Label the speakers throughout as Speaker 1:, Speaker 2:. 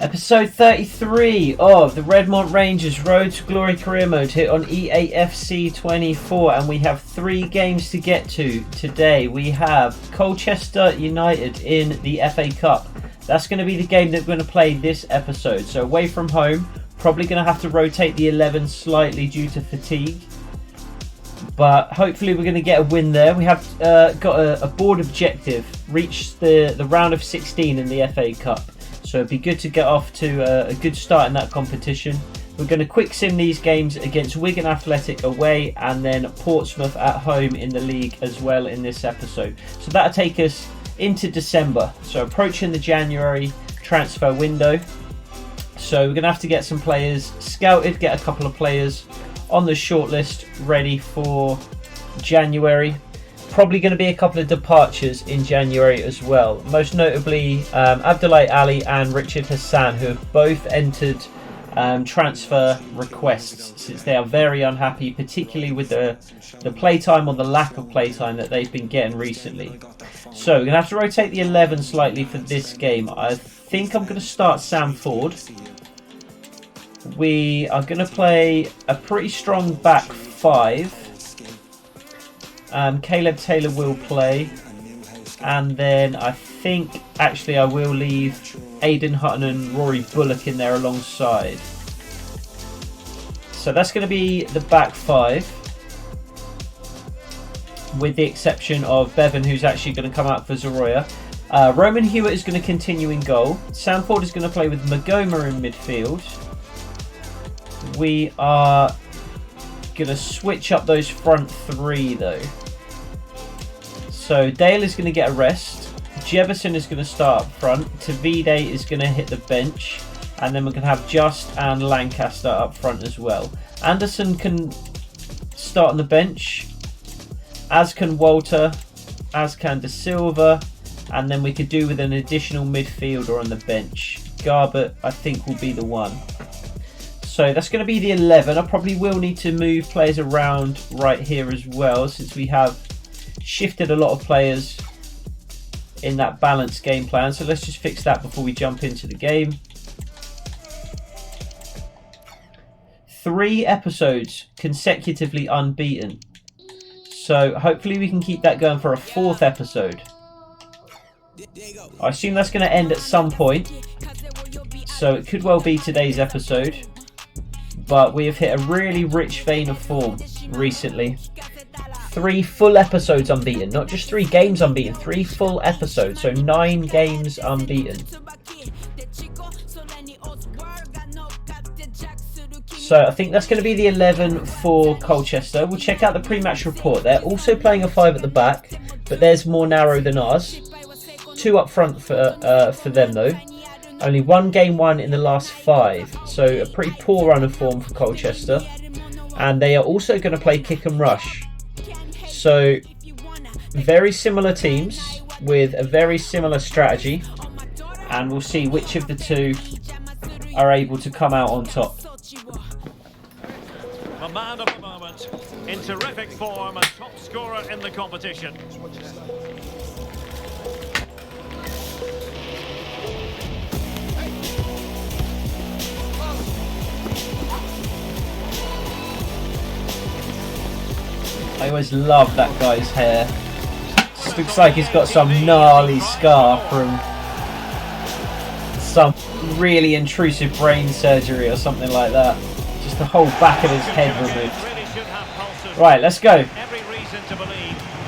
Speaker 1: Episode 33 of the Redmont Rangers Road to Glory Career Mode hit on EAFC 24, and we have 3 games to get to today. We have Colchester United in the FA Cup. That's going to be the game that we're going to play this episode. So away from home, probably going to have to rotate the 11 slightly due to fatigue. But hopefully we're going to get a win there. We have got a board objective, reach the round of 16 in the FA Cup. So it'd be good to get off to a good start in that competition. We're going to quick sim these games against Wigan Athletic away and then Portsmouth at home in the league as well in this episode. So that'll take us into December. So approaching the January transfer window. So we're going to have to get some players scouted, get a couple of players on the shortlist ready for January. Probably going to be a couple of departures in January as well. Most notably Abdoulaye Ali and Richard Hassan, who have both entered transfer requests since they are very unhappy, particularly with the playtime or the lack of playtime that they've been getting recently. So we're going to have to rotate the 11 slightly for this game. I think I'm going to start Sam Ford. We are going to play a pretty strong back 5. Caleb Taylor will play, and then I think actually I will leave Aidan Hutton and Rory Bullock in there alongside. So that's going to be the back 5, with the exception of Bevan, who's actually going to come out for Zoroya. Roman Hewitt is going to continue in goal. Sam Ford is going to play with Magoma in midfield. We are going to switch up those front 3 though. So Dale is going to get a rest. Jefferson is going to start up front. Tavide is going to hit the bench. And then we're going to have Just and Lancaster up front as well. Anderson can start on the bench, as can Walter, as can De Silva. And then we could do with an additional midfielder on the bench. Garbett, I think, will be the one. So that's going to be the 11. I probably will need to move players around right here as well, since we have shifted a lot of players in that balanced game plan. So let's just fix that before we jump into the game. 3 episodes consecutively unbeaten. So hopefully we can keep that going for a 4th episode. I assume that's going to end at some point. So it could well be today's episode. But we have hit a really rich vein of form recently. 3 full episodes unbeaten, not just 3 games unbeaten, 3 full episodes, so 9 games unbeaten. So I think that's going to be the 11 for Colchester. We'll check out the pre-match report. They're also playing a 5 at the back, but theirs more narrow than ours. 2 up front for them though. Only 1 game won in the last 5, so a pretty poor run of form for Colchester. And they are also going to play kick and rush. So very similar teams with a very similar strategy, and we'll see which of the 2 are able to come out on top.
Speaker 2: The man of the moment, in terrific form and top scorer in the competition.
Speaker 1: I always love that guy's hair. Just looks like he's got some gnarly scar from some really intrusive brain surgery or something like that. Just the whole back of his head removed. Right, let's go.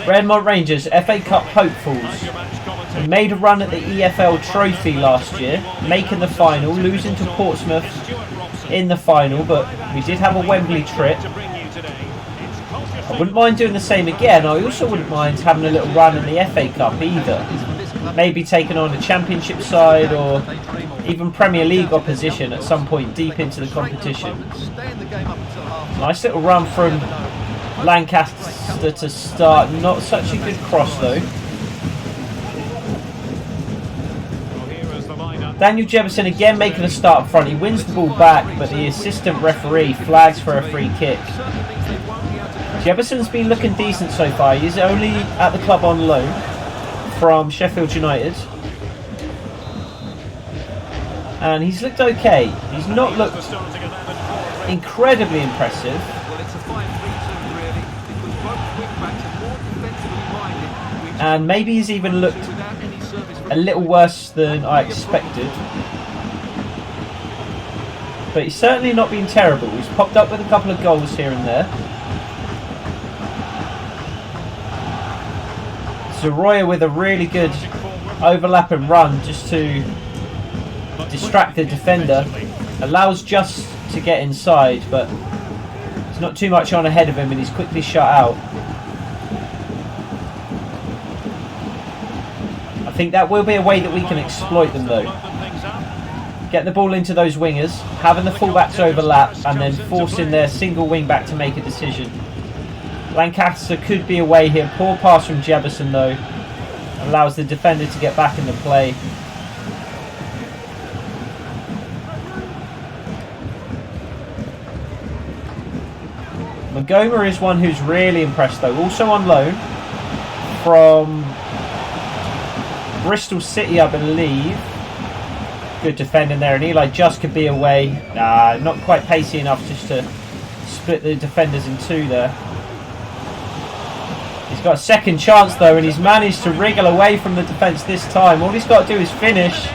Speaker 1: Redmont Rangers, FA Cup hopefuls. We made a run at the EFL Trophy last year, making the final, losing to Portsmouth in the final, but we did have a Wembley trip. I wouldn't mind doing the same again. I also wouldn't mind having a little run in the FA Cup either. Maybe taking on a Championship side or even Premier League opposition at some point deep into the competition. Nice little run from Lancaster to start. Not such a good cross though. Daniel Jefferson again making a start up front. He wins the ball back, but the assistant referee flags for a free kick. Jefferson's been looking decent so far. He's only at the club on loan from Sheffield United. And he's looked okay. He's not looked incredibly impressive.
Speaker 3: Well, it's a 5-3-2 really, because both wing-backs are more defensively minded, which
Speaker 1: And maybe he's even looked
Speaker 3: without any service
Speaker 1: a little worse than I expected. But he's certainly not been terrible. He's popped up with a couple of goals here and there. Zoroya with a really good overlap and run just to distract the defender. Allows Just to get inside, but there's not too much on ahead of him and he's quickly shut out. I think that will be a way that we can exploit them though. Get the ball into those wingers, having the fullbacks overlap and then forcing their single wing back to make a decision. Lancaster could be away here. Poor pass from Jefferson though. Allows the defender to get back into play. Magoma is one who's really impressed though. Also on loan from Bristol City, I believe. Good defending there, and Eli Just could be away. Not quite pacey enough just to split the defenders in two there. He's got a second chance though, and he's managed to wriggle away from the defence this time. All he's got to do is finish,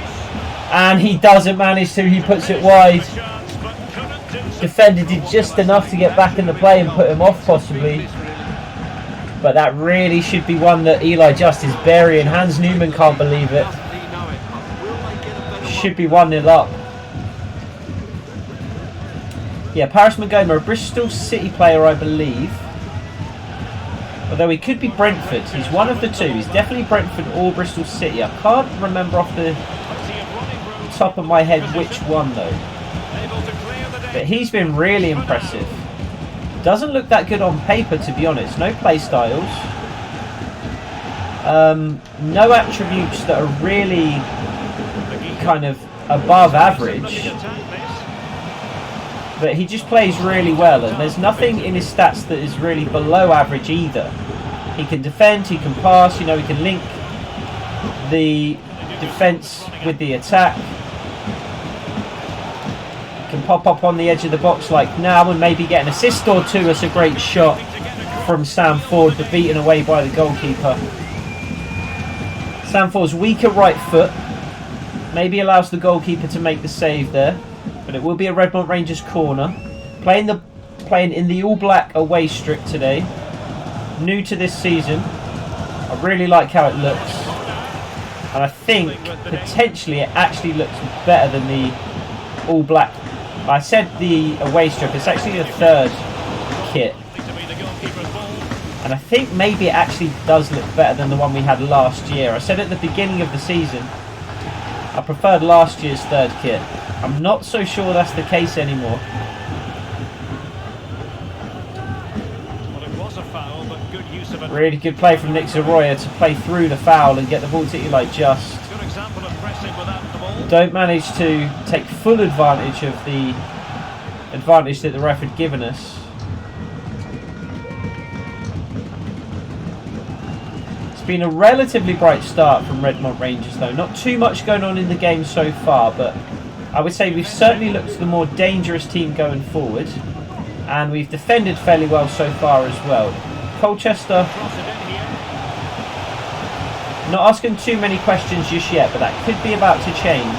Speaker 1: and he doesn't manage to. He puts it wide. Defender did just enough to get back in the play and put him off possibly. But that really should be one that Eli Just is burying. Hans Newman can't believe it. Should be 1-0 up. Yeah, Paris Magoma, a Bristol City player, I believe. Although he could be Brentford. He's one of the two. He's definitely Brentford or Bristol City. I can't remember off the top of my head which one though. But he's been really impressive. Doesn't look that good on paper, to be honest. No play styles. No attributes that are really kind of above average. But he just plays really well, and there's nothing in his stats that is really below average either. He can defend, he can pass, you know, he can link the defence with the attack. He can pop up on the edge of the box like now and maybe get an assist or two. That's a great shot from Sam Ford, but beaten away by the goalkeeper. Sam Ford's weaker right foot maybe allows the goalkeeper to make the save there. But it will be a Redmont Rangers corner. Playing in the all black away strip today. New to this season. I really like how it looks. And I think potentially it actually looks better than the all black. I said the away strip, it's actually the third kit. And I think maybe it actually does look better than the one we had last year. I said at the beginning of the season I preferred last year's third kit. I'm not so sure that's the case anymore.
Speaker 2: Well, it was a foul, but good use of it.
Speaker 1: Really good play from Nick Zoroya to play through the foul and get the ball to Eli Just.
Speaker 2: Good example of pressing without the ball.
Speaker 1: Don't manage to take full advantage of the advantage that the ref had given us. Been a relatively bright start from Redmont Rangers though. Not too much going on in the game so far, but I would say we've certainly looked the more dangerous team going forward, and we've defended fairly well so far as well. Colchester not asking too many questions just yet, but that could be about to change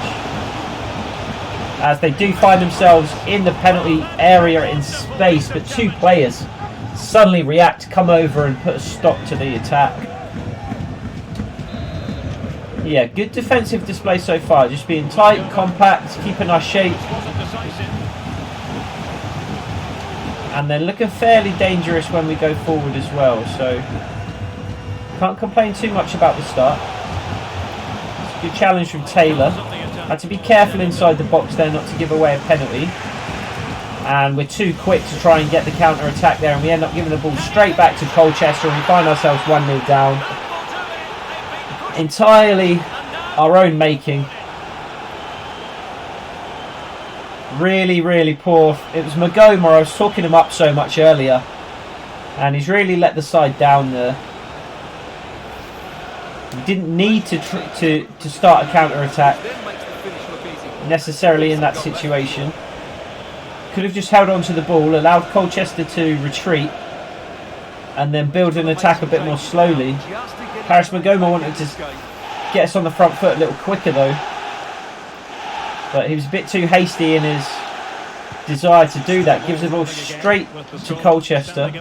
Speaker 1: as they do find themselves in the penalty area in space, but two players suddenly react, come over and put a stop to the attack. Yeah, good defensive display so far. Just being tight, compact, keeping our shape. And then looking fairly dangerous when we go forward as well. So, can't complain too much about the start. It's a good challenge from Taylor. Had to be careful inside the box there not to give away a penalty. And we're too quick to try and get the counter-attack there. And we end up giving the ball straight back to Colchester. And we find ourselves 1-0 down. Entirely our own making. Really, really poor. It was Magoma. I was talking him up so much earlier, and he's really let the side down there. He didn't need to start a counter attack. necessarily in that situation. Could have just held on to the ball, allowed Colchester to retreat, and then build an attack a bit more slowly. Paris Magoma wanted to get us on the front foot a little quicker though, but he was a bit too hasty in his desire to do that. Gives the ball straight to Colchester,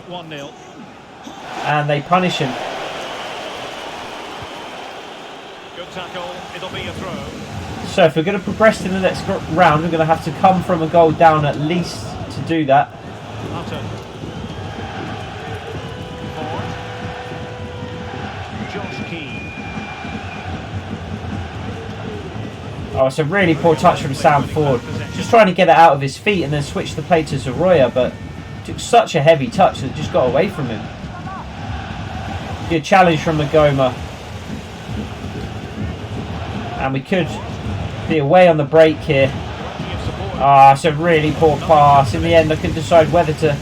Speaker 1: and they punish him.
Speaker 2: Good tackle, it'll be a throw.
Speaker 1: So if we're going to progress to the next round, we're going to have to come from a goal down at least to do that.
Speaker 2: Hutton. Ford. Josh Key.
Speaker 1: Oh, it's a really poor touch from Sam Ford. Just trying to get it out of his feet and then switch the play to Zoroya, but took such a heavy touch that it just got away from him. Good challenge from Magoma. And we could be away on the break here. Ah, it's a really poor pass. In the end, I couldn't decide whether to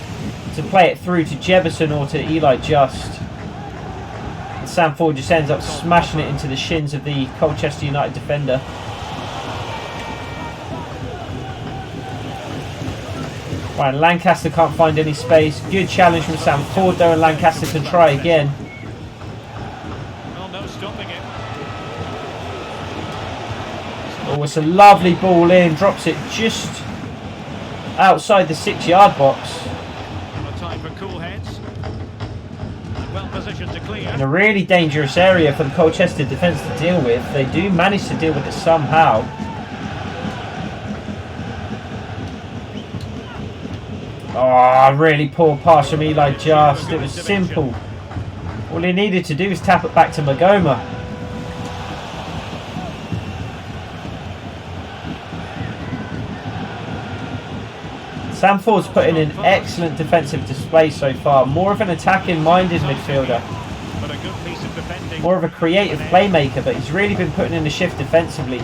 Speaker 1: play it through to Jefferson or to Eli Just. And Sam Ford just ends up smashing it into the shins of the Colchester United defender. Right, Lancaster can't find any space. Good challenge from Sam Ford though, and Lancaster can try again.
Speaker 2: Well, no stopping it.
Speaker 1: Oh, it's a lovely ball in. Drops it just outside the 6-yard box.
Speaker 2: No time for cool heads. Well positioned to clear.
Speaker 1: In a really dangerous area for the Colchester defence to deal with. They do manage to deal with it somehow. Oh, really poor pass from Eli Just. It was simple. All he needed to do was tap it back to Magoma. Sam Ford's put in an excellent defensive display so far. More of an attacking-minded midfielder.
Speaker 2: But a good piece of defending.
Speaker 1: More of a creative playmaker, but he's really been putting in the shift defensively.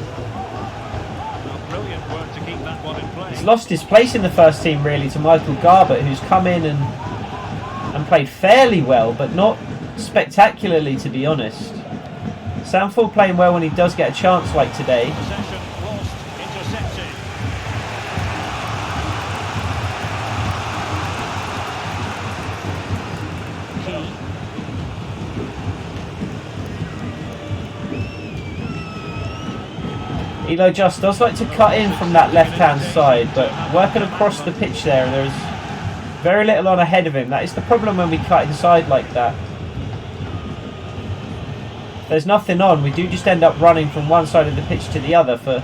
Speaker 2: Brilliant work to keep that one in play.
Speaker 1: He's lost his place in the first team really to Michael Garbett, who's come in and played fairly well, but not spectacularly, to be honest. Sam Ford playing well when he does get a chance like today.
Speaker 2: Possession lost, intercepted.
Speaker 1: Eli Just does like to cut in from that left-hand side, but working across the pitch there, and there's very little on ahead of him. That is the problem when we cut inside like that. If there's nothing on, we do just end up running from one side of the pitch to the other for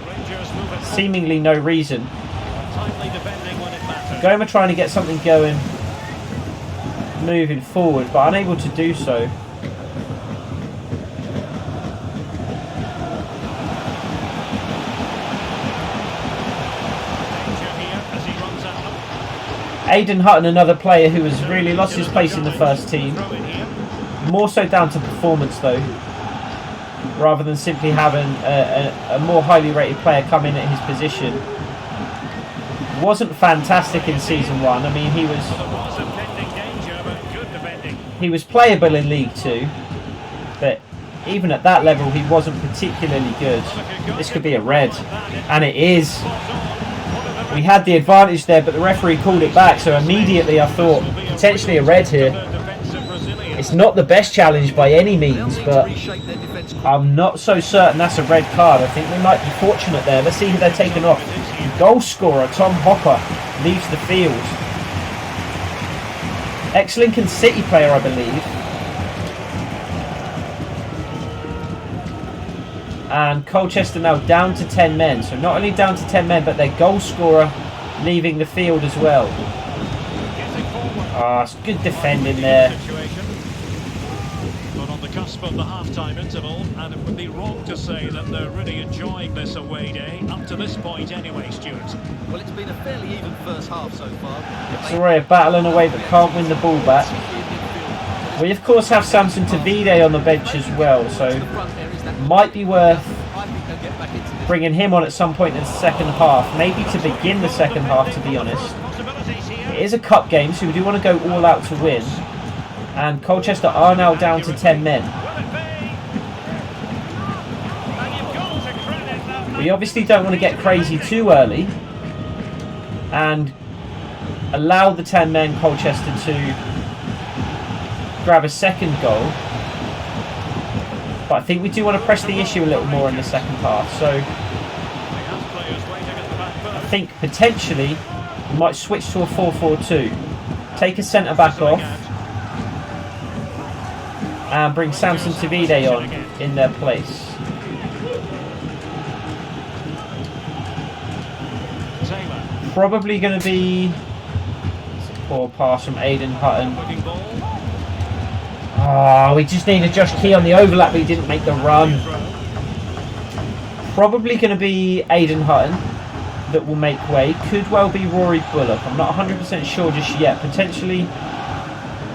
Speaker 1: seemingly no reason.
Speaker 2: Timely defending when it matters.
Speaker 1: Goma trying to get something going, moving forward, but unable to do so. Aidan Hutton, another player who has really lost his place in the first team. More so down to performance though, rather than simply having a more highly rated player come in at his position. Wasn't fantastic in season 1. I mean, he was playable in League 2, but even at that level he wasn't particularly good. This could be a red, and it is. We had the advantage there, but the referee called it back, so immediately I thought potentially a red here. It's not the best challenge by any means, but I'm not so certain that's a red card. I think we might be fortunate there. Let's see who they're taking off. Goal scorer Tom Hopper leaves the field. Ex-Lincoln City player, I believe. And Colchester now down to 10 men. So not only down to 10 men, but their goal scorer leaving the field as well. Ah, it's good defending there.
Speaker 2: But on the cusp of the half-time interval, and it would be wrong to say that they're really enjoying this away day, up to this point anyway, Stuart.
Speaker 3: Well, it's been a fairly even first half so far.
Speaker 1: Soraya battling away but can't win the ball back. We of course have Samson Tavide on the bench as well, so might be worth bringing him on at some point in the second half, maybe to begin the second half, to be honest. It is a cup game, so we do want to go all out to win, and Colchester are now down to 10 men.
Speaker 2: And you've got to credit that
Speaker 1: We obviously don't want to get crazy too early and allow the 10 men Colchester to grab a second goal. But I think we do want to press the issue a little more in the second half. So I think potentially we might switch to a 4-4-2. Take a centre back off and bring Samson Tavide on in their place. Probably going to be a poor pass from Aidan Hutton. Oh, we just need a Josh Key on the overlap, but he didn't make the run. Probably going to be Aidan Hutton that will make way. Could well be Rory Bullock. I'm not 100% sure just yet. Potentially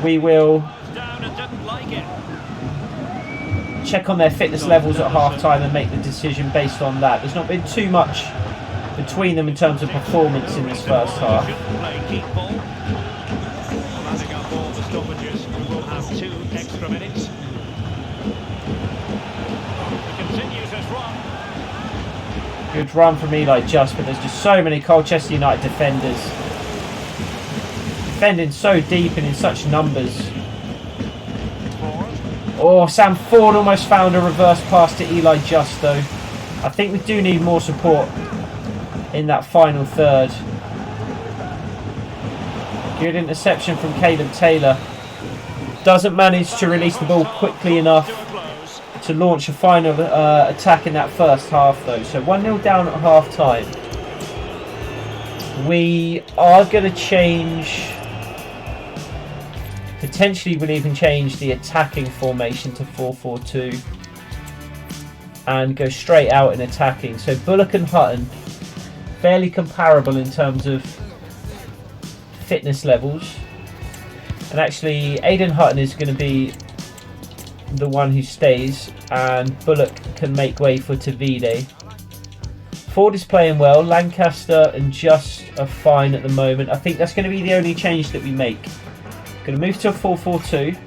Speaker 1: we will check on their fitness levels at half time and make the decision based on that. There's not been too much between them in terms of performance in this first half. Good run from Eli Just, but there's just so many Colchester United defenders defending so deep and in such numbers. Oh, Sam Ford almost found a reverse pass to Eli Just though. I think we do need more support in that final third. Good interception from Caleb Taylor. Doesn't manage to release the ball quickly enough to launch a final attack in that first half though. So 1-0 down at half time. We are going to change, potentially we'll even change the attacking formation to 4-4-2 and go straight out in attacking. So Bullock and Hutton, fairly comparable in terms of fitness levels. And actually Aidan Hutton is going to be the one who stays and Bullock can make way for Tavide. Ford is playing well. Lancaster and Just are fine at the moment. I think that's going to be the only change that we make. Going to move to a 4-4-2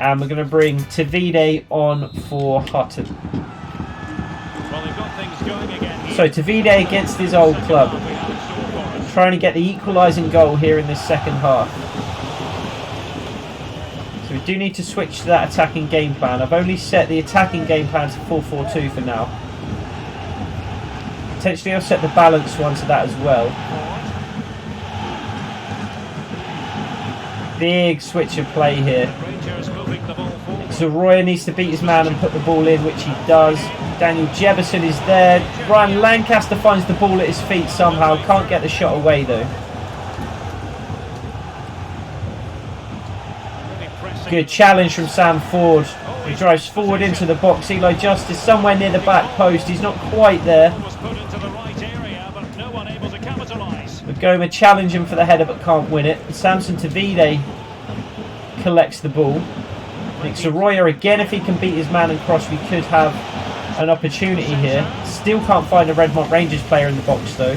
Speaker 1: and we're going to bring Tavide on for Hutton.
Speaker 2: Well, they've got things going again here.
Speaker 1: So Tavide against his old club, trying to get the equalising goal here in this second half. So we do need to switch to that attacking game plan. I've only set the attacking game plan to 4-4-2 for now. Potentially I'll set the balanced one to that as well. Big switch of play here. Zaroya needs to beat his man and put the ball in, which he does. Daniel Jefferson is there. Ryan Lancaster finds the ball at his feet somehow. Can't get the shot away though. Good challenge from Sam Ford. He drives forward into the box. Eli Just is somewhere near the back post. He's not quite there. Goma challenge him for the header but can't win it. Samson Tavide collects the ball. Nick Zaroya again, if he can beat his man and cross, we could have an opportunity here. Still can't find a Redmont Rangers player in the box though.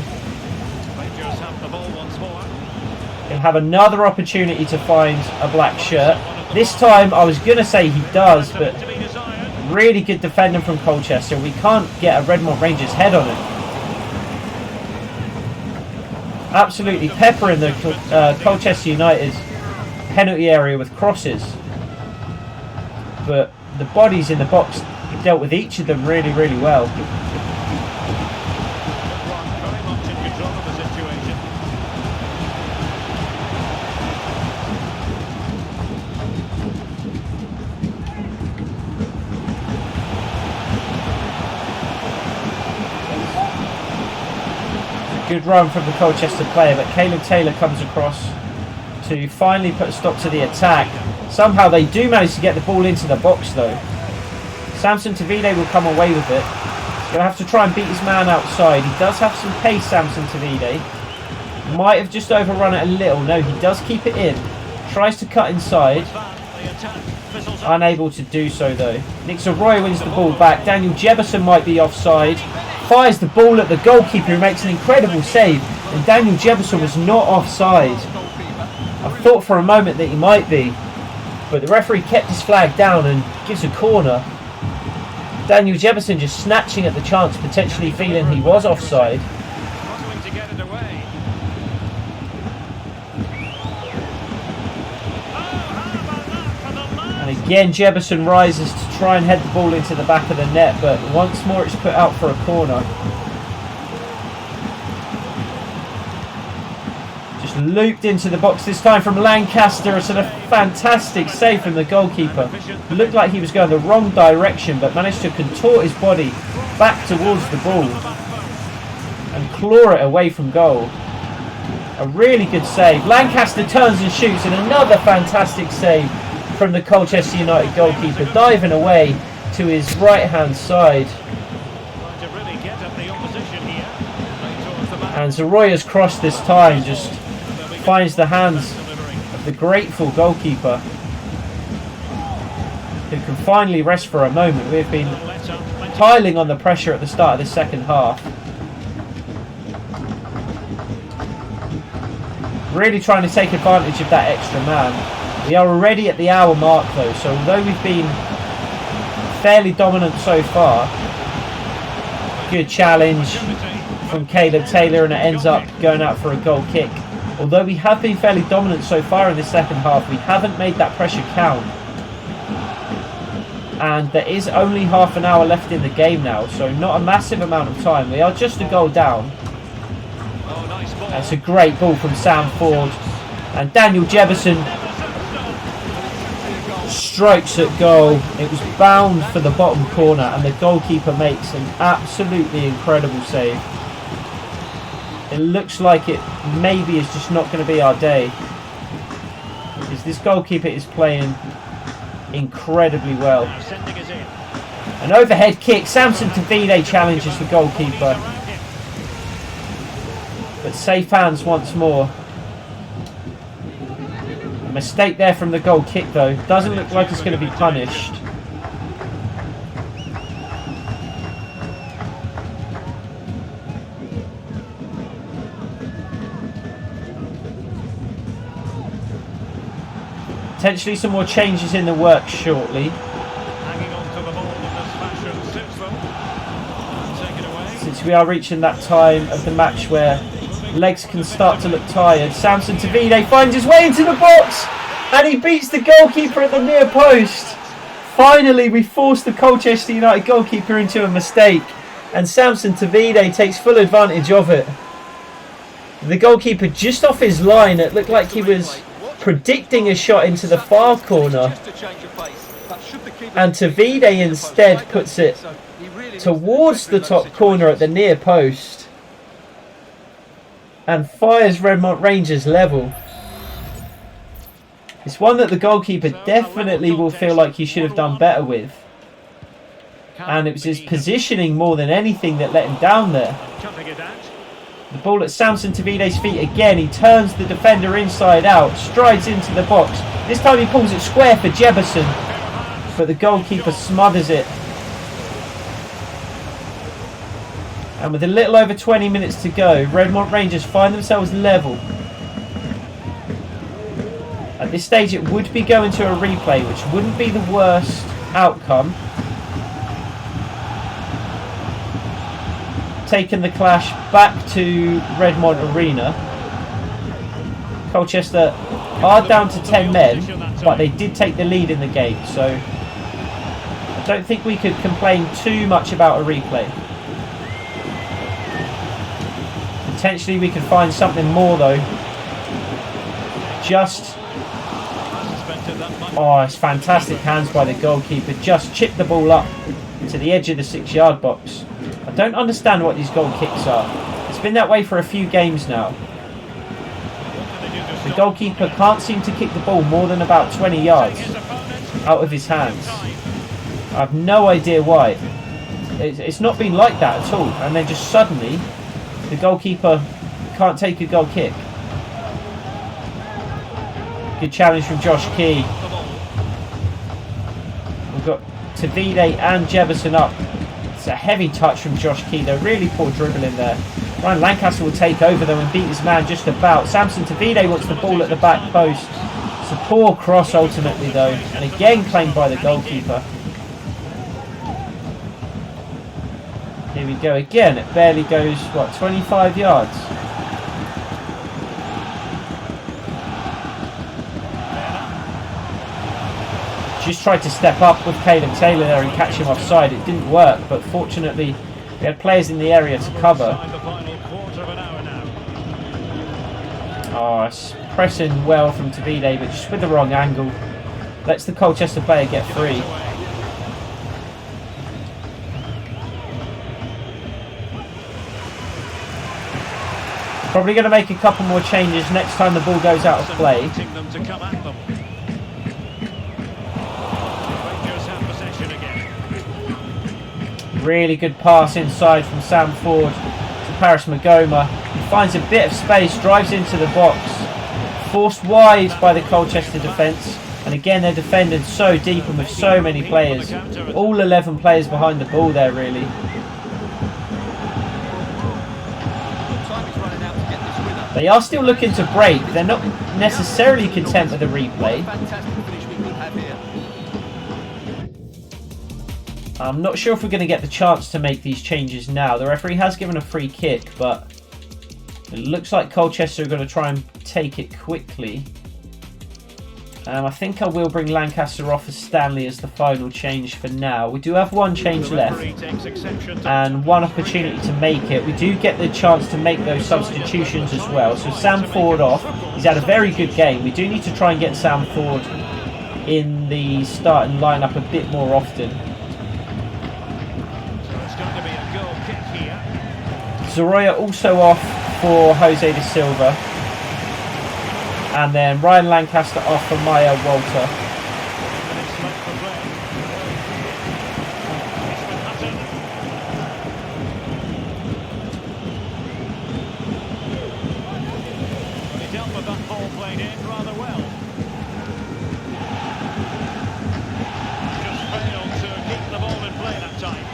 Speaker 1: He'll have another opportunity to find a black shirt. This time I was going to say he does, but really good defending from Colchester. We can't get a Redmont Rangers head on him. Absolutely peppering the Colchester United penalty area with crosses. But the bodies in the box dealt with each of them really, really well. Good run from the Colchester player, but Caleb Taylor comes across to finally put a stop to the attack. Somehow they do manage to get the ball into the box though. Samson Tavide will come away with it. He's going to have to try and beat his man outside. He does have some pace, Samson Tavide. Might have just overrun it a little. No, he does keep it in. Tries to cut inside. Unable to do so though. Nick Zaroya wins the ball back. Daniel Jefferson might be offside. Fires the ball at the goalkeeper who makes an incredible save. And Daniel Jefferson was not offside. I thought for a moment that he might be. But the referee kept his flag down and gives a corner. Daniel Jefferson just snatching at the chance, potentially feeling he was offside.
Speaker 2: Struggling to get it away.
Speaker 1: And again, Jefferson rises to try and head the ball into the back of the net, but once more it's put out for a corner. Just looped into the box this time from Lancaster. It's a fantastic save from the goalkeeper. It looked like he was going the wrong direction, but managed to contort his body back towards the ball and claw it away from goal. A really good save. Lancaster turns and shoots, and another fantastic save from the Colchester United goalkeeper, diving away to his right-hand side.
Speaker 2: Trying to really get at the opposition here. Right towards the back.
Speaker 1: And Zaroya's cross this time just finds the hands of the grateful goalkeeper, who can finally rest for a moment. We've been piling on the pressure at the start of the second half. Really trying to take advantage of that extra man. We are already at the hour mark though, so although we've been fairly dominant so far, good challenge from Caleb Taylor, and it ends up going out for a goal kick. Although we have been fairly dominant so far in the second half, we haven't made that pressure count. And there is only half an hour left in the game now, so not a massive amount of time. We are just a goal down. That's a great ball from Sam Ford. And Daniel Jefferson strikes at goal. It was bound for the bottom corner, and the goalkeeper makes an absolutely incredible save. It looks like it maybe is just not going to be our day, because this goalkeeper is playing incredibly well. An overhead kick. Samson Tavide challenges the goalkeeper, but safe hands once more. A mistake there from the goal kick though. Doesn't look like it's going to be punished. Potentially some more changes in the works shortly.
Speaker 2: Hanging on to the ball in this fashion suits them. Take it away.
Speaker 1: Since we are reaching that time of the match where legs can start to look tired. Samson Tavide finds his way into the box, and he beats the goalkeeper at the near post. Finally, we forced the Colchester United goalkeeper into a mistake, and Samson Tavide takes full advantage of it. The goalkeeper just off his line. It looked like he was predicting a shot into the far corner, and Tavide instead puts it towards the top corner at the near post and fires Redmont Rangers level. It's one that the goalkeeper definitely will feel like he should have done better with, and it was his positioning more than anything that let him down there. The ball at Samson Tavide's feet again. He turns the defender inside out, strides into the box. This time he pulls it square for Jefferson, but the goalkeeper smothers it. And with a little over 20 minutes to go, Redmont Rangers find themselves level. At this stage it would be going to a replay, which wouldn't be the worst outcome. Taken the clash back to Redmont Arena. Colchester are down to 10 men, but they did take the lead in the game, so I don't think we could complain too much about a replay. Potentially we could find something more though. It's fantastic hands by the goalkeeper. Just chipped the ball up to the edge of the 6-yard box. I don't understand what these goal kicks are. It's been that way for a few games now. The goalkeeper can't seem to kick the ball more than about 20 yards out of his hands. I have no idea why. It's not been like that at all, and then just suddenly the goalkeeper can't take a goal kick. Good challenge from Josh Key. We've got Tavide and Jefferson up. It's a heavy touch from Josh Key. They're really poor dribbling there. Ryan Lancaster will take over though and beat his man just about. Samson Tavide wants the ball at the back post. It's a poor cross ultimately though, and again claimed by the goalkeeper. Here we go again. It barely goes, what, 25 yards? Just tried to step up with Caleb Taylor there and catch him offside. It didn't work, but fortunately we had players in the area to cover. Oh, it's pressing well from Tavide, but just with the wrong angle. Lets the Colchester player get free. Probably going to make a couple more changes next time the ball goes out of play. Really good pass inside from Sam Ford to Paris Magoma. He finds a bit of space, drives into the box. Forced wide by the Colchester defence. And again, they're defended so deep and with so many players. All 11 players behind the ball there, really. They are still looking to break. They're not necessarily content with the replay. I'm not sure if we're going to get the chance to make these changes now. The referee has given a free kick, but it looks like Colchester are going to try and take it quickly. I think I will bring Lancaster off as Stanley as the final change for now. We do have one change left and one opportunity to make it. We do get the chance to make those substitutions as well. So Sam Ford off. He's had a very good game. We do need to try and get Sam Ford in the starting lineup a bit more often. Zoroya also off for Jose de Silva. And then Ryan Lancaster off for Maya Walter.
Speaker 2: He dealt with that ball played in rather well. Just failed to keep the ball in play that time.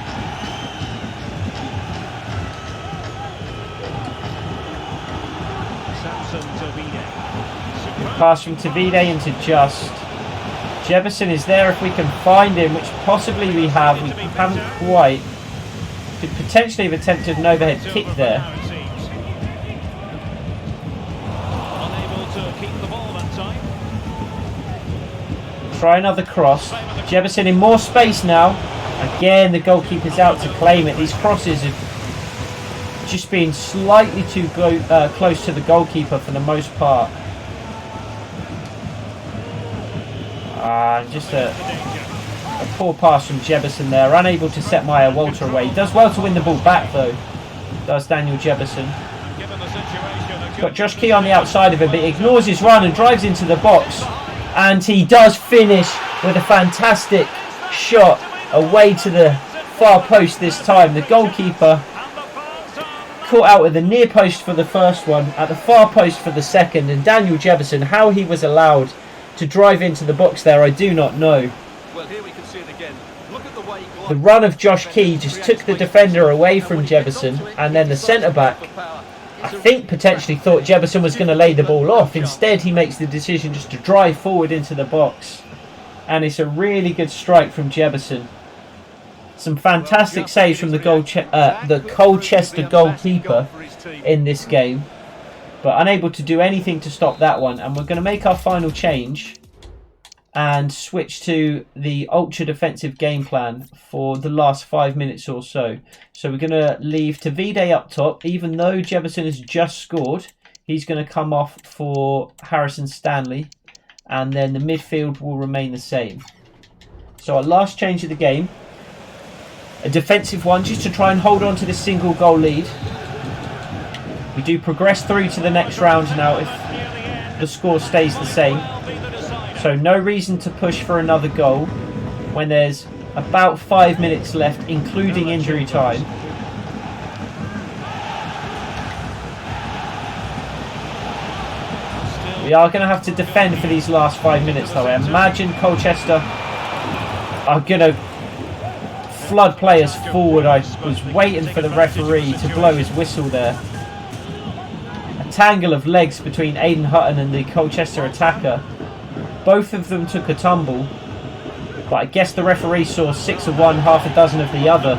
Speaker 2: Samson Tavide.
Speaker 1: Pass from Tavide into Just. Jefferson is there if we can find him, which possibly we have. We haven't quite. Could potentially have attempted an overhead kick there.
Speaker 2: Unable to keep the ball that time.
Speaker 1: Try another cross. Jefferson in more space now. Again, the goalkeeper's out to claim it. These crosses have just been slightly too close to the goalkeeper for the most part. Just a poor pass from Jefferson there. Unable to set Maya Walter away. He does well to win the ball back though. Does Daniel Jefferson. He's got Josh Key on the outside of him, but he ignores his run and drives into the box. And he does finish with a fantastic shot away to the far post this time. The goalkeeper caught out with the near post for the first one, at the far post for the second, and Daniel Jefferson, how he was allowed to drive into the box there, I do not know.
Speaker 3: Well, here we can see it again. Look at the way
Speaker 1: The run of Josh Key just took the defender away from Jefferson, and then the centre-back, I think, potentially thought Jefferson was going to lay the ball off. Instead, he makes the decision just to drive forward into the box, and it's a really good strike from Jefferson. Some fantastic saves from the Colchester goalkeeper in this game, but unable to do anything to stop that one. And we're going to make our final change and switch to the ultra defensive game plan for the last 5 minutes or so. So we're going to leave Tavide up top. Even though Jefferson has just scored, he's going to come off for Harrison Stanley, and then the midfield will remain the same. So our last change of the game, a defensive one, just to try and hold on to this single goal lead. We do progress through to the next round now if the score stays the same. So no reason to push for another goal when there's about 5 minutes left, including injury time. We are going to have to defend for these last 5 minutes though. I imagine Colchester are going to flood players forward. I was waiting for the referee to blow his whistle there. A tangle of legs between Aidan Hutton and the Colchester attacker. Both of them took a tumble, but I guess the referee saw 6 of one, half a dozen of the other.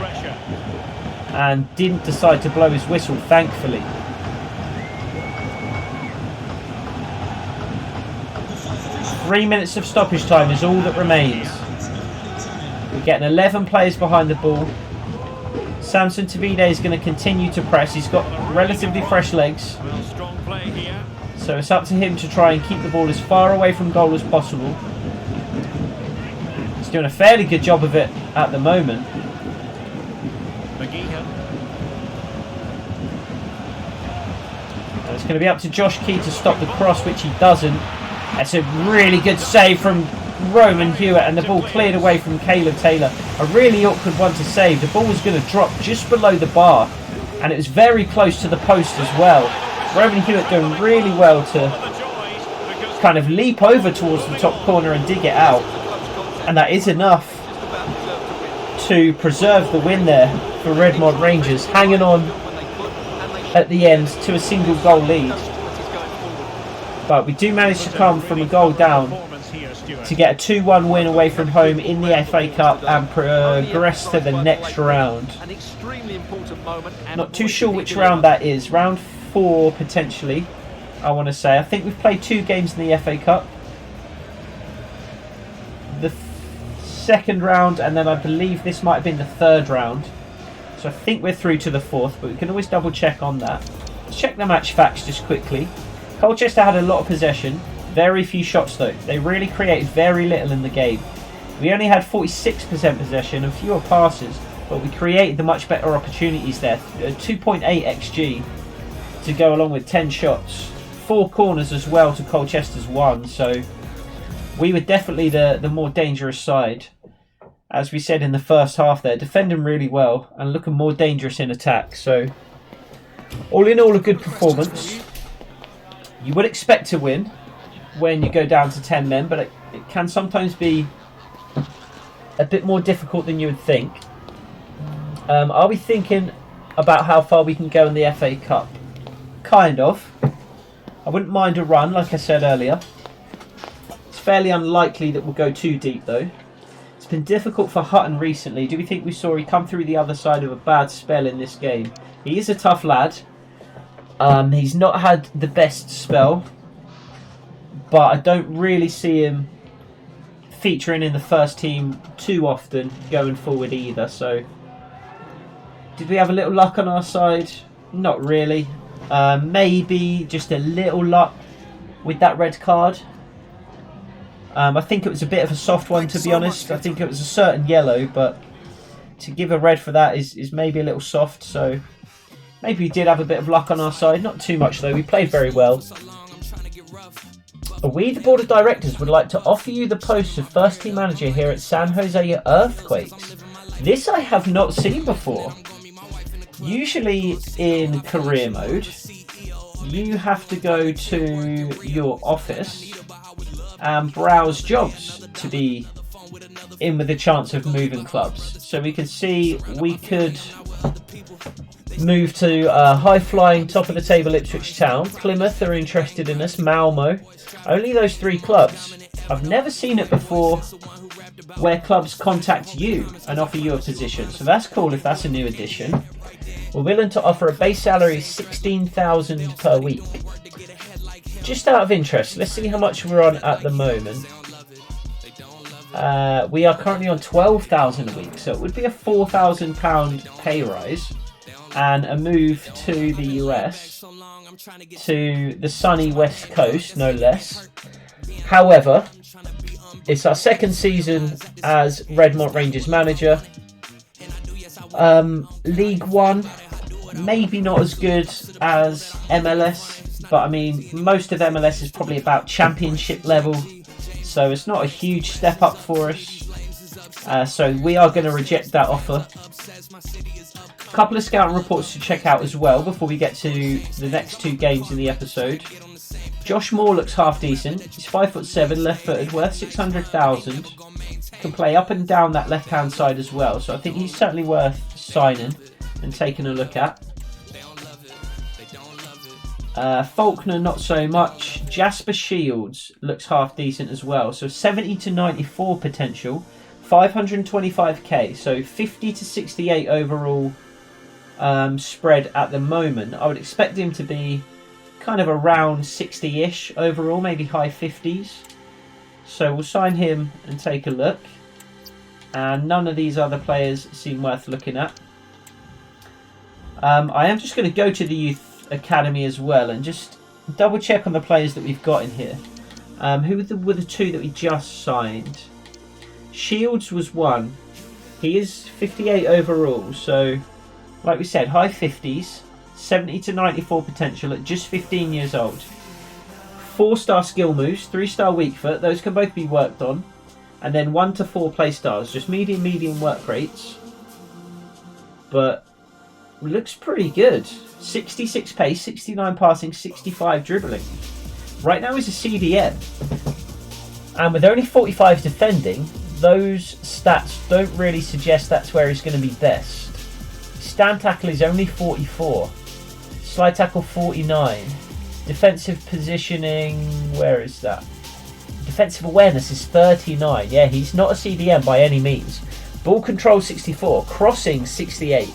Speaker 1: and didn't decide to blow his whistle, thankfully. Three minutes of stoppage time is all that remains. We're getting 11 players behind the ball. Samson Tavide is going to continue to press. He's got relatively fresh legs.
Speaker 2: Well, strong play here.
Speaker 1: So it's up to him to try and keep the ball as far away from goal as possible. He's doing a fairly good job of it at the moment. And it's going to be up to Josh Key to stop the cross, which he doesn't. That's a really good save from Roman Hewitt, and the ball cleared away from Caleb Taylor. A really awkward one to save. The ball was going to drop just below the bar, and it was very close to the post as well. Roman Hewitt doing really well to kind of leap over towards the top corner and dig it out. And that is enough to preserve the win there for Redmont Rangers, hanging on at the end to a single goal lead. But we do manage to come from a goal down to get a 2-1 win away from home in the FA Cup and progress to the next round. Not too sure which round that is. Round 4 potentially, I want to say. I think we've played 2 games in the FA Cup. The second round, and then I believe this might have been the third round. So I think we're through to the 4th, but we can always double check on that. Let's check the match facts just quickly. Colchester had a lot of possession, very few shots though. They really created very little in the game. We only had 46% possession and fewer passes, but we created the much better opportunities there. 2.8 XG to go along with 10 shots. 4 corners as well to Colchester's 1, so we were definitely the more dangerous side. As we said in the first half there, defending really well and looking more dangerous in attack. So all in all, a good performance. You would expect to win when you go down to 10 men, but it can sometimes be a bit more difficult than you would think. Are we thinking about how far we can go in the FA Cup? Kind of. I wouldn't mind a run, like I said earlier. It's fairly unlikely that we'll go too deep, though. It's been difficult for Hutton recently. Do we think we saw he come through the other side of a bad spell in this game? He is a tough lad. He's not had the best spell, but I don't really see him featuring in the first team too often going forward either. So, did we have a little luck on our side? Not really. Maybe just a little luck with that red card. I think it was a bit of a soft one, to be honest. I think it was a certain yellow, but to give a red for that is maybe a little soft. So maybe we did have a bit of luck on our side. Not too much though. We played very well. We, the board of directors, would like to offer you the post of first team manager here at San Jose Earthquakes. This I have not seen before. Usually in career mode, you have to go to your office and browse jobs to be in with a chance of moving clubs. So we can see we could move to high-flying, top-of-the-table Ipswich Town. Plymouth are interested in us. Malmo. Only those 3 clubs. I've never seen it before where clubs contact you and offer you a position. So that's cool if that's a new addition. We're willing to offer a base salary of $16,000 per week. Just out of interest, let's see how much we're on at the moment. We are currently on $12,000 a week, so it would be a £4,000 pay rise and a move to the US, to the sunny West Coast, no less. However, it's our second season as Redmont Rangers manager. League One, maybe not as good as MLS, but I mean, most of MLS is probably about championship level, so it's not a huge step up for us. So we are going to reject that offer. A couple of scouting reports to check out as well before we get to the next 2 games in the episode. Josh Moore looks half decent. He's 5'7", left-footed, worth 600,000. Can play up and down that left-hand side as well, so I think he's certainly worth signing and taking a look at. Faulkner, not so much. Jasper Shields looks half decent as well, so 70 to 94 potential, 525k, so 50 to 68 overall spread at the moment. I would expect him to be kind of around 60-ish overall, maybe high 50s. So we'll sign him and take a look. And none of these other players seem worth looking at. I am just going to go to the Youth Academy as well and just double check on the players that we've got in here. Who were the two that we just signed? Shields was one. He is 58 overall, so like we said, high 50s, 70 to 94 potential at just 15 years old. 4-star skill moves, 3-star weak foot, those can both be worked on. And then 1 to 4 play styles, just medium work rates. But looks pretty good. 66 pace, 69 passing, 65 dribbling. Right now he's a CDM. And with only 45 defending, those stats don't really suggest that's where he's going to be best. Stand tackle is only 44. Slide tackle 49. Defensive positioning, where is that? Defensive awareness is 39. Yeah, he's not a CDM by any means. Ball control 64. Crossing 68.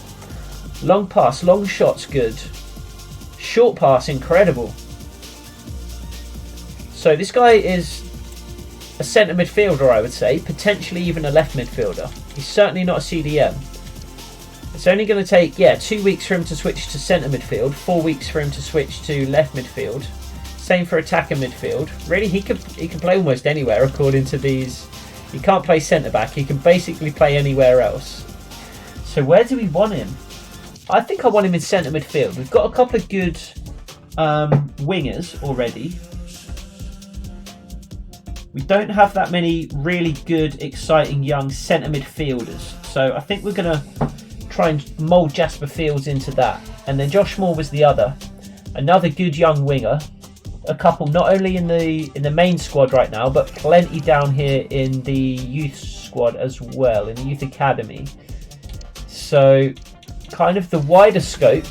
Speaker 1: Long pass, long shots good. Short pass incredible. So this guy is a centre midfielder, I would say. Potentially even a left midfielder. He's certainly not a CDM. It's only going to take, 2 weeks for him to switch to centre midfield. 4 weeks for him to switch to left midfield. Same for attacker midfield. Really, he can play almost anywhere according to these. He can't play centre back. He can basically play anywhere else. So where do we want him? I think I want him in centre midfield. We've got a couple of good wingers already. We don't have that many really good, exciting young centre midfielders. So I think we're going to try and mould Jasper Fields into that. And then Josh Moore was the other. Another good young winger. A couple not only in the main squad right now, but plenty down here in the youth squad as well, in the youth academy. So kind of the wider scope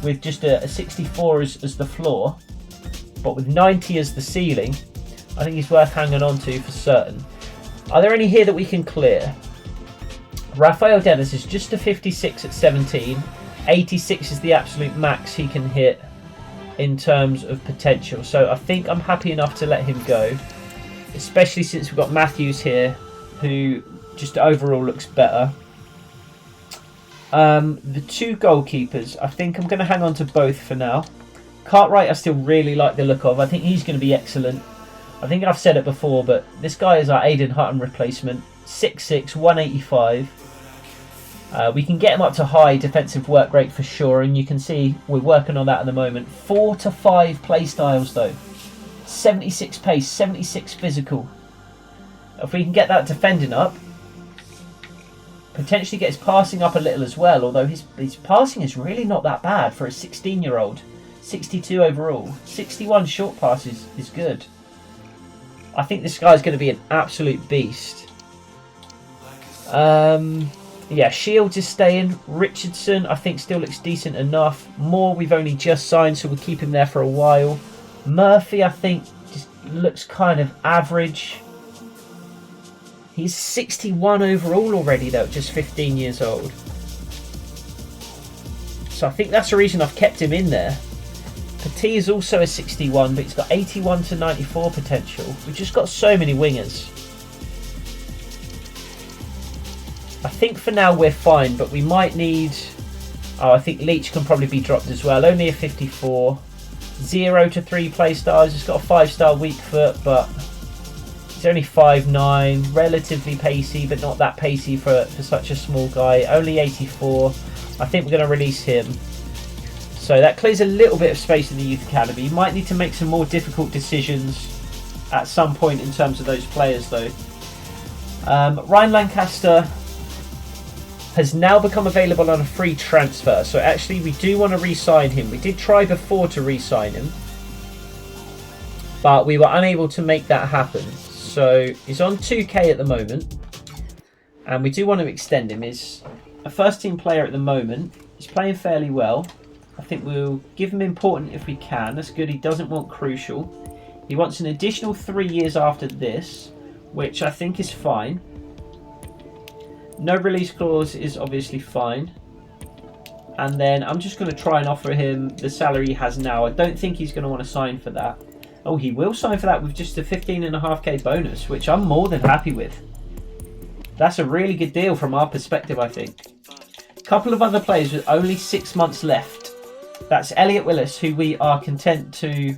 Speaker 1: with just a 64 as the floor, but with 90 as the ceiling. I think he's worth hanging on to for certain. Are there any here that we can clear? Rafael Dennis is just a 56 at 17. 86 is the absolute max he can hit in terms of potential. So I think I'm happy enough to let him go. Especially since we've got Matthews here, who just overall looks better. The two goalkeepers, I think I'm going to hang on to both for now. Cartwright I still really like the look of. I think he's going to be excellent. I think I've said it before, but this guy is our Aidan Hutton replacement. 6'6", 185. We can get him up to high defensive work rate for sure, and you can see we're working on that at the moment. 4 to 5 play styles though. 76 pace, 76 physical. If we can get that defending up, potentially get his passing up a little as well, although his passing is really not that bad for a 16-year-old. 62 overall. 61 short passes is good. I think this guy's going to be an absolute beast. Yeah, Shields is staying. Richardson, I think, still looks decent enough. Moore, we've only just signed, so we'll keep him there for a while. Murphy, I think, just looks kind of average. He's 61 overall already, though, just 15 years old. So I think that's the reason I've kept him in there. Petit is also a 61, but he's got 81 to 94 potential. We've just got so many wingers. I think for now we're fine, but we might need... Oh, I think Leach can probably be dropped as well. Only a 54. 0 to 3 play styles. He's got a 5-star weak foot, but he's only 5'9". Relatively pacey, but not that pacey for such a small guy. Only 84. I think we're going to release him. So that clears a little bit of space in the Youth Academy. You might need to make some more difficult decisions at some point in terms of those players, though. Ryan Lancaster has now become available on a free transfer. So actually we do want to re-sign him. We did try before to re-sign him, but we were unable to make that happen. So he's on 2k at the moment, and we do want to extend him. He's a first team player at the moment. He's playing fairly well. I think we'll give him important if we can. That's good. He doesn't want crucial. He wants an additional 3 years after this, which I think is fine. No release clause is obviously fine. And then I'm just going to try and offer him the salary he has now. I don't think he's going to want to sign for that. Oh, he will sign for that with just a 15.5k bonus, which I'm more than happy with. That's a really good deal from our perspective, I think. A couple of other players with only 6 months left. That's Elliot Willis, who we are content to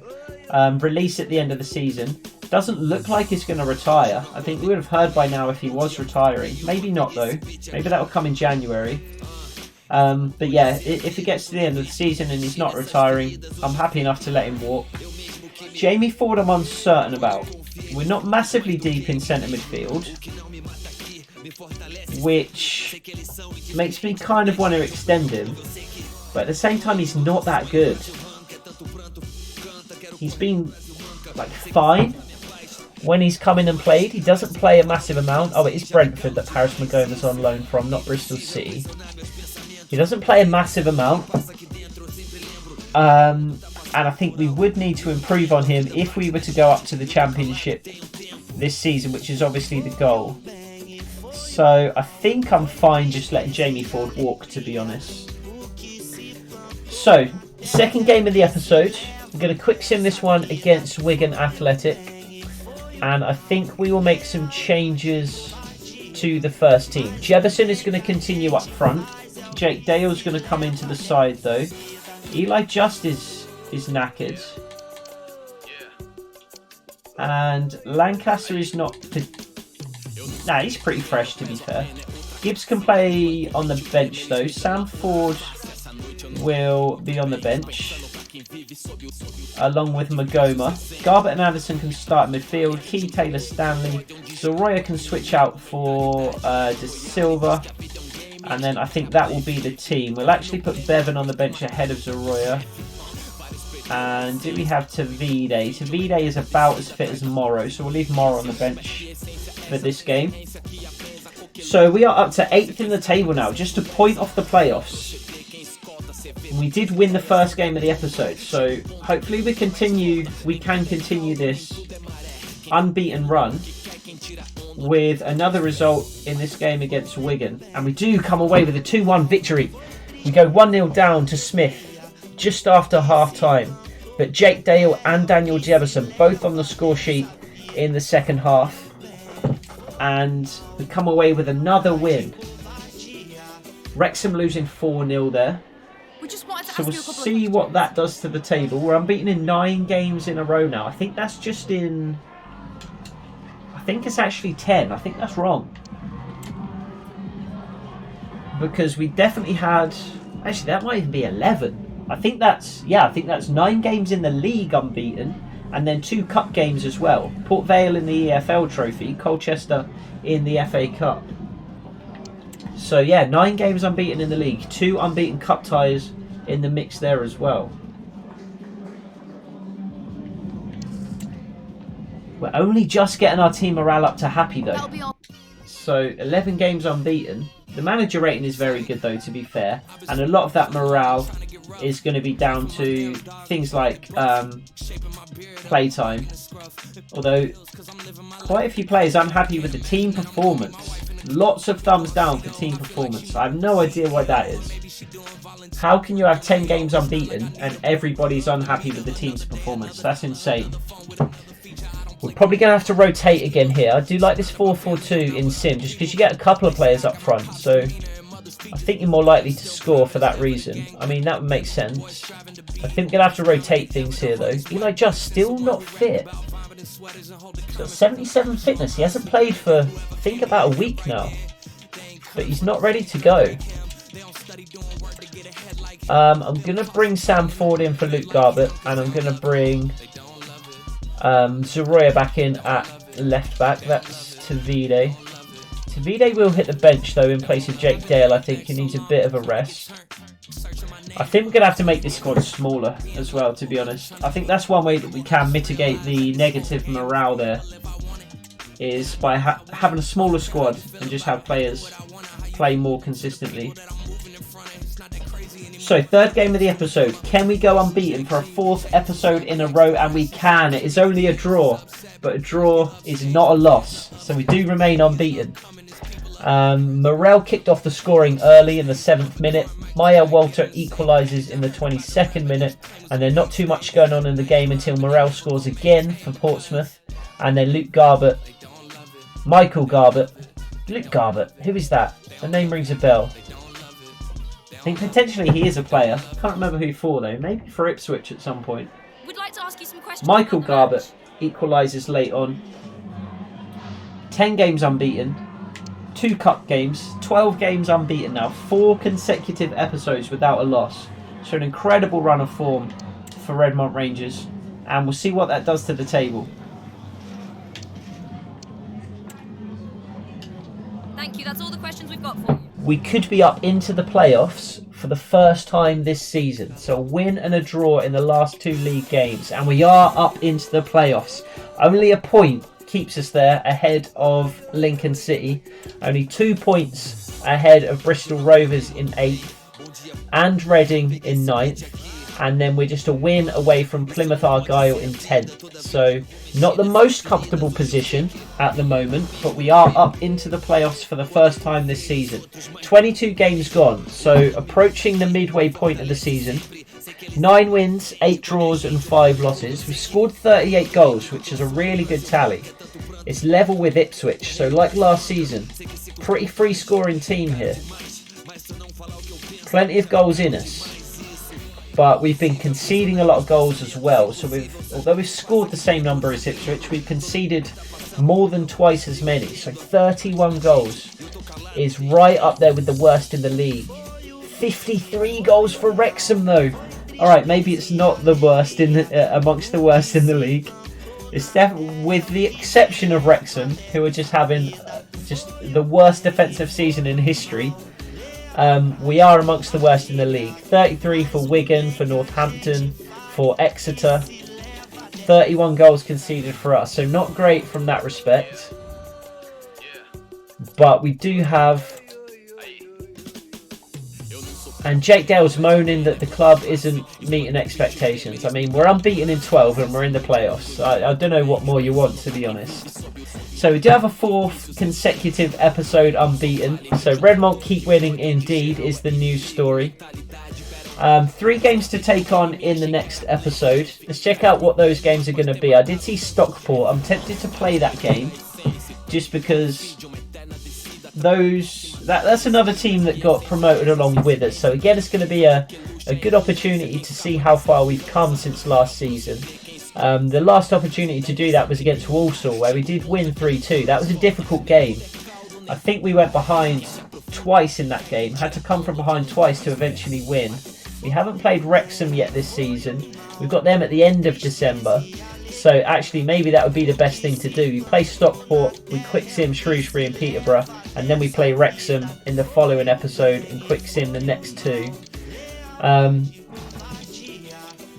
Speaker 1: release at the end of the season. Doesn't look like he's going to retire. I think we would have heard by now if he was retiring. Maybe not, though. Maybe that will come in January. But yeah, if it gets to the end of the season and he's not retiring, I'm happy enough to let him walk. Jamie Ford I'm uncertain about. We're not massively deep in centre midfield, which makes me kind of want to extend him. But at the same time, he's not that good. He's been like fine when he's come in and played. He doesn't play a massive amount. Oh, it is Brentford that Paris Magoma's on loan from, not Bristol City. He doesn't play a massive amount. And I think we would need to improve on him if we were to go up to the Championship this season, which is obviously the goal. So I think I'm fine just letting Jamie Ford walk, to be honest. So, second game of the episode. I'm going to quick sim this one against Wigan Athletic. And I think we will make some changes to the first team. Jefferson is going to continue up front. Jake Dale's going to come into the side, though. Eli Just is knackered. And Lancaster is not... Nah, he's pretty fresh, to be fair. Gibbs can play on the bench, though. Sam Ford will be on the bench, along with Magoma. Garbutt and Anderson can start midfield. Key, Taylor, Stanley. Zoroya can switch out for De Silva. And then I think that will be the team. We'll actually put Bevan on the bench ahead of Zoroya. And do we have Tavide? Tavide is about as fit as Morrow, so we'll leave Morrow on the bench for this game. So we are up to 8th in the table now, just a point off the playoffs. We did win the first game of the episode, so hopefully we can continue this unbeaten run with another result in this game against Wigan. And we do come away with a 2-1 victory. We go 1-0 down to Smith just after half-time. But Jake Dale and Daniel Jefferson both on the score sheet in the second half. And we come away with another win. Wrexham losing 4-0 there. So we'll see what that does to the table. We're unbeaten in 9 games in a row now. I think that's just in... I think it's actually 10. I think that's wrong. Because we definitely had... Actually, that might even be 11. I think that's 9 games in the league unbeaten. And then 2 cup games as well. Port Vale in the EFL trophy. Colchester in the FA Cup. So yeah, 9 games unbeaten in the league. 2 unbeaten cup ties in the mix there as well. We're only just getting our team morale up to happy though. So 11 games unbeaten. The manager rating is very good though, to be fair. And a lot of that morale is going to be down to things like playtime. Although quite a few players unhappy with the team performance. Lots of thumbs down for team performance. I have no idea why that is. How can you have 10 games unbeaten and everybody's unhappy with the team's performance? That's insane. We're probably going to have to rotate again here. I do like this 4-4-2 in Sim, just because you get a couple of players up front. So I think you're more likely to score for that reason. I mean, that would make sense. I think we're going to have to rotate things here, though. Eli Just still not fit. He's got 77 fitness. He hasn't played for, I think, about a week now. But he's not ready to go. I'm going to bring Sam Ford in for Luke Garbutt. And I'm going to bring Zoroya back in at left back. That's Tavide. Tavide will hit the bench, though, in place of Jake Dale. I think he needs a bit of a rest. I think we're going to have to make this squad smaller as well, to be honest. I think that's one way that we can mitigate the negative morale there, is by having a smaller squad and just have players play more consistently. So, 3rd game of the episode. Can we go unbeaten for a 4th episode in a row? And we can. It is only a draw, but a draw is not a loss. So we do remain unbeaten. Morel kicked off the scoring early in the 7th minute. Maya Walter equalises in the 22nd minute, and then not too much going on in the game until Morel scores again for Portsmouth, and then Michael Garbett, who is that? The name rings a bell. I think potentially he is a player. Can't remember who for though. Maybe for Ipswich at some point.
Speaker 4: We'd like to ask you some questions.
Speaker 1: Michael Garbett equalises late on. 10 games unbeaten. 2 cup games. 12 games unbeaten now. 4 consecutive episodes without a loss. So an incredible run of form for Redmont Rangers. And we'll see what that does to the table.
Speaker 4: Thank you. That's all the questions we've got for you.
Speaker 1: We could be up into the playoffs for the first time this season. So a win and a draw in the last 2 league games. And we are up into the playoffs. Only a point keeps us there ahead of Lincoln City. Only 2 points ahead of Bristol Rovers in 8th. And Reading in 9th. And then we're just a win away from Plymouth Argyle in 10th. So not the most comfortable position at the moment, but we are up into the playoffs for the first time this season. 22 games gone, so approaching the midway point of the season. 9 wins, 8 draws and 5 losses. We've scored 38 goals, which is a really good tally. It's level with Ipswich, so like last season, pretty free scoring team here. Plenty of goals in us. But we've been conceding a lot of goals as well. So although we've scored the same number as Ipswich, we've conceded more than twice as many. So 31 goals is right up there with the worst in the league. 53 goals for Wrexham though. Alright, maybe it's not the worst amongst the worst in the league. It's definitely, with the exception of Wrexham, who are just having just the worst defensive season in history. We are amongst the worst in the league. 33 for Wigan, for Northampton, for Exeter. 31 goals conceded for us. So not great from that respect. But we do have... And Jake Dale's moaning that the club isn't meeting expectations. I mean, we're unbeaten in 12 and we're in the playoffs. I don't know what more you want, to be honest. So we do have a 4th consecutive episode unbeaten. So Redmont keep winning indeed is the news story. 3 games to take on in the next episode. Let's check out what those games are going to be. I did see Stockport. I'm tempted to play that game just because that's another team that got promoted along with us. So again, it's going to be a good opportunity to see how far we've come since last season. The last opportunity to do that was against Walsall, where we did win 3-2. That was a difficult game. I think we went behind twice in that game. Had to come from behind twice to eventually win. We haven't played Wrexham yet this season. We've got them at the end of December. So actually, maybe that would be the best thing to do. We play Stockport, we quick sim Shrewsbury and Peterborough, and then we play Wrexham in the following episode and quick sim the next 2.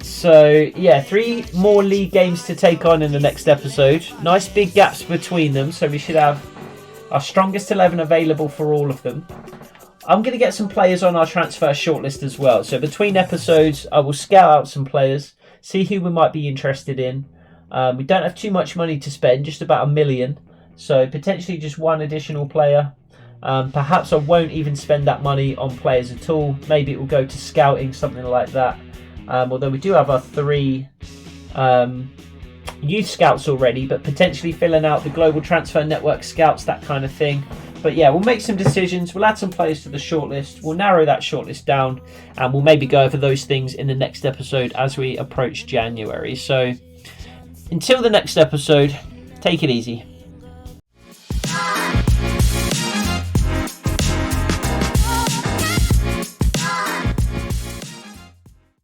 Speaker 1: So yeah, 3 more league games to take on in the next episode. Nice big gaps between them, so we should have our strongest 11 available for all of them. I'm going to get some players on our transfer shortlist as well. So between episodes, I will scout out some players, see who we might be interested in. We don't have too much money to spend, just about $1 million. So potentially just 1 additional player. Perhaps I won't even spend that money on players at all. Maybe it will go to scouting, something like that. Although we do have our 3 youth scouts already, but potentially filling out the Global Transfer Network scouts, that kind of thing. But yeah, we'll make some decisions. We'll add some players to the shortlist. We'll narrow that shortlist down, and we'll maybe go over those things in the next episode as we approach January. So until the next episode, take it easy.